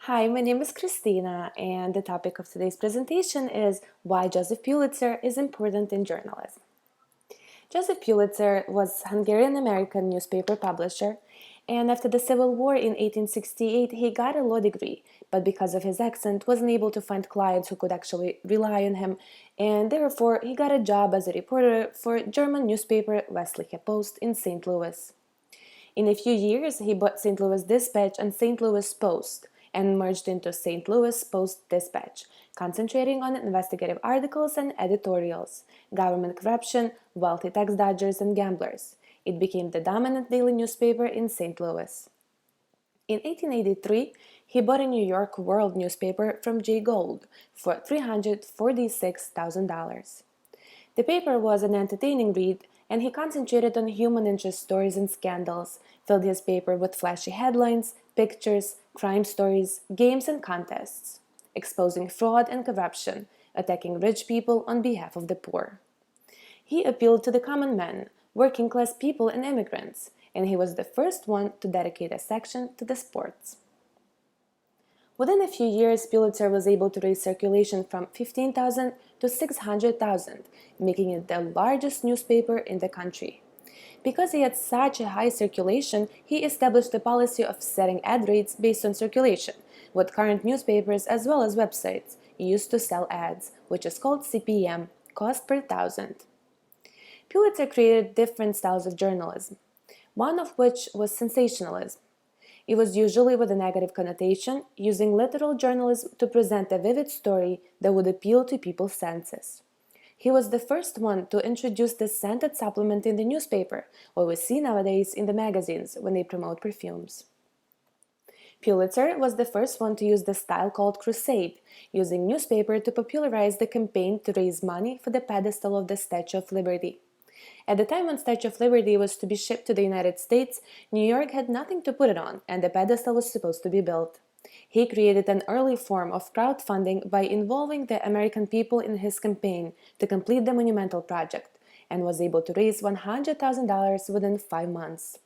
Hi, my name is Christina, and the topic of today's presentation is why Joseph Pulitzer is important in journalism. Joseph Pulitzer was a Hungarian-American newspaper publisher, and after the Civil War in 1868, he got a law degree, but because of his accent, wasn't able to find clients who could actually rely on him, and therefore he got a job as a reporter for German newspaper Westliche Post in St. Louis. In a few years, he bought St. Louis Dispatch and St. Louis Post and merged into St. Louis Post Dispatch, concentrating on investigative articles and editorials, government corruption, wealthy tax dodgers, and gamblers. It became the dominant daily newspaper in St. Louis. In 1883, he bought a New York World newspaper from Jay Gould for $346,000. The paper was an entertaining read, and he concentrated on human interest stories and scandals, filled his paper with flashy headlines, pictures, crime stories, games, and contests, exposing fraud and corruption, attacking rich people on behalf of the poor. He appealed to the common man, working class people, and immigrants, and he was the first one to dedicate a section to the sports. Within a few years, Pulitzer was able to raise circulation from 15,000 to 600,000, making it the largest newspaper in the country. Because he had such a high circulation, he established a policy of setting ad rates based on circulation, what current newspapers as well as websites used to sell ads, which is called CPM, cost per thousand. Pulitzer created different styles of journalism, one of which was sensationalism. It was usually with a negative connotation, using literal journalism to present a vivid story that would appeal to people's senses. He was the first one to introduce the scented supplement in the newspaper, what we see nowadays in the magazines when they promote perfumes. Pulitzer was the first one to use the style called crusade, using newspaper to popularize the campaign to raise money for the pedestal of the Statue of Liberty. At the time when Statue of Liberty was to be shipped to the United States, New York had nothing to put it on, and the pedestal was supposed to be built. He created an early form of crowdfunding by involving the American people in his campaign to complete the monumental project, and was able to raise $100,000 within 5 months.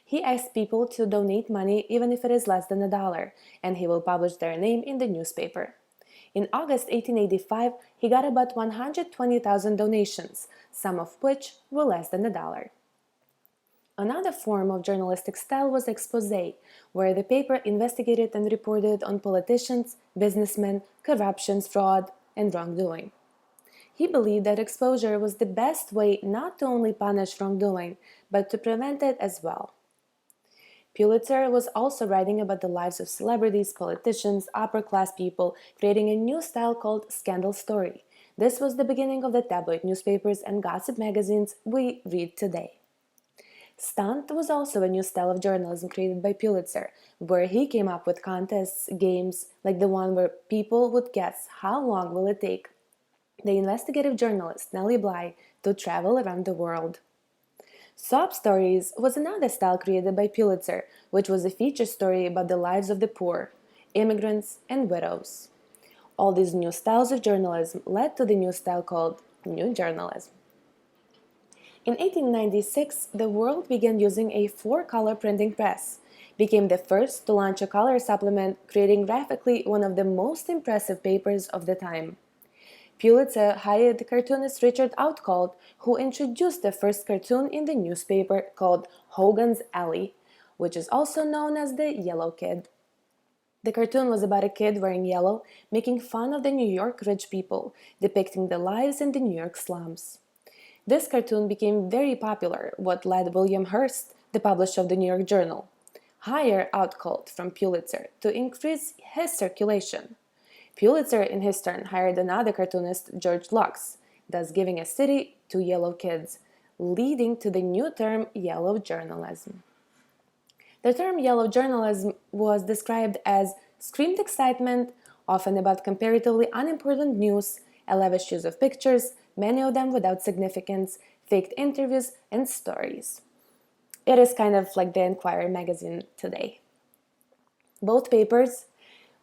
He asked people to donate money even if it is less than $1, and he will publish their name in the newspaper. In August 1885, he got about 120,000 donations, some of which were less than $1. Another form of journalistic style was exposé, where the paper investigated and reported on politicians, businessmen, corruption, fraud, and wrongdoing. He believed that exposure was the best way not to only punish wrongdoing, but to prevent it as well. Pulitzer was also writing about the lives of celebrities, politicians, upper-class people, creating a new style called scandal story. This was the beginning of the tabloid newspapers and gossip magazines we read today. Stunt was also a new style of journalism created by Pulitzer, where he came up with contests, games, like the one where people would guess how long will it take the investigative journalist Nellie Bly to travel around the world. Sob stories was another style created by Pulitzer, which was a feature story about the lives of the poor, immigrants, and widows. All these new styles of journalism led to the new style called New Journalism. In 1896, the world began using a 4-color printing press, became the first to launch a color supplement, creating graphically one of the most impressive papers of the time. Pulitzer hired cartoonist Richard Outcault, who introduced the first cartoon in the newspaper called Hogan's Alley, which is also known as the Yellow Kid. The cartoon was about a kid wearing yellow, making fun of the New York rich people, depicting their lives in the New York slums. This cartoon became very popular, what led William Hearst, the publisher of the New York Journal, hire Outcault from Pulitzer to increase his circulation. Pulitzer, in his turn, hired another cartoonist, George Lux, thus giving a city to yellow kids, leading to the new term yellow journalism. The term yellow journalism was described as screamed excitement, often about comparatively unimportant news, a lavish use of pictures, many of them without significance, faked interviews, and stories. It is kind of like the Enquirer magazine today. Both papers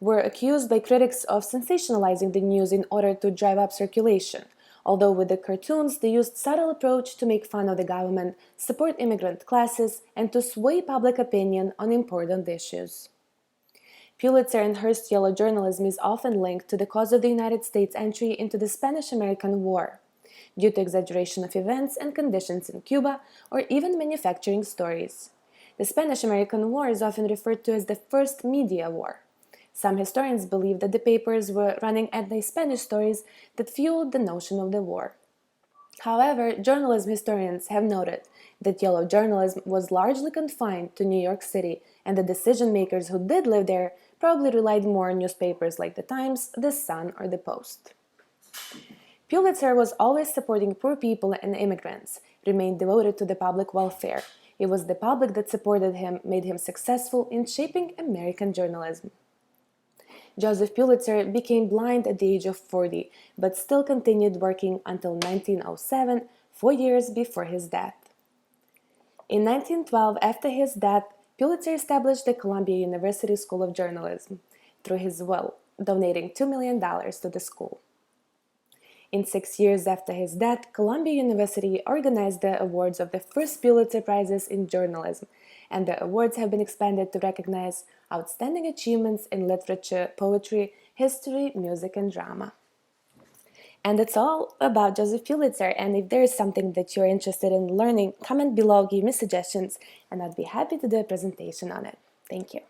were accused by critics of sensationalizing the news in order to drive up circulation, although with the cartoons they used subtle approach to make fun of the government, support immigrant classes, and to sway public opinion on important issues. Pulitzer and Hearst yellow journalism is often linked to the cause of the United States' entry into the Spanish-American War, due to exaggeration of events and conditions in Cuba, or even manufacturing stories. The Spanish-American War is often referred to as the First Media War. Some historians believe that the papers were running anti-Spanish stories that fueled the notion of the war. However, journalism historians have noted that yellow journalism was largely confined to New York City, and the decision makers who did live there probably relied more on newspapers like the Times, the Sun, or the Post. Pulitzer was always supporting poor people and immigrants, remained devoted to the public welfare. It was the public that supported him, made him successful in shaping American journalism. Joseph Pulitzer became blind at the age of 40, but still continued working until 1907, 4 years before his death. In 1912, after his death, Pulitzer established the Columbia University School of Journalism through his will, donating $2 million to the school. In 6 years after his death, Columbia University organized the awards of the first Pulitzer Prizes in journalism, and the awards have been expanded to recognize outstanding achievements in literature, poetry, history, music, and drama. And that's all about Joseph Pulitzer, and if there is something that you're interested in learning, comment below, give me suggestions, and I'd be happy to do a presentation on it. Thank you.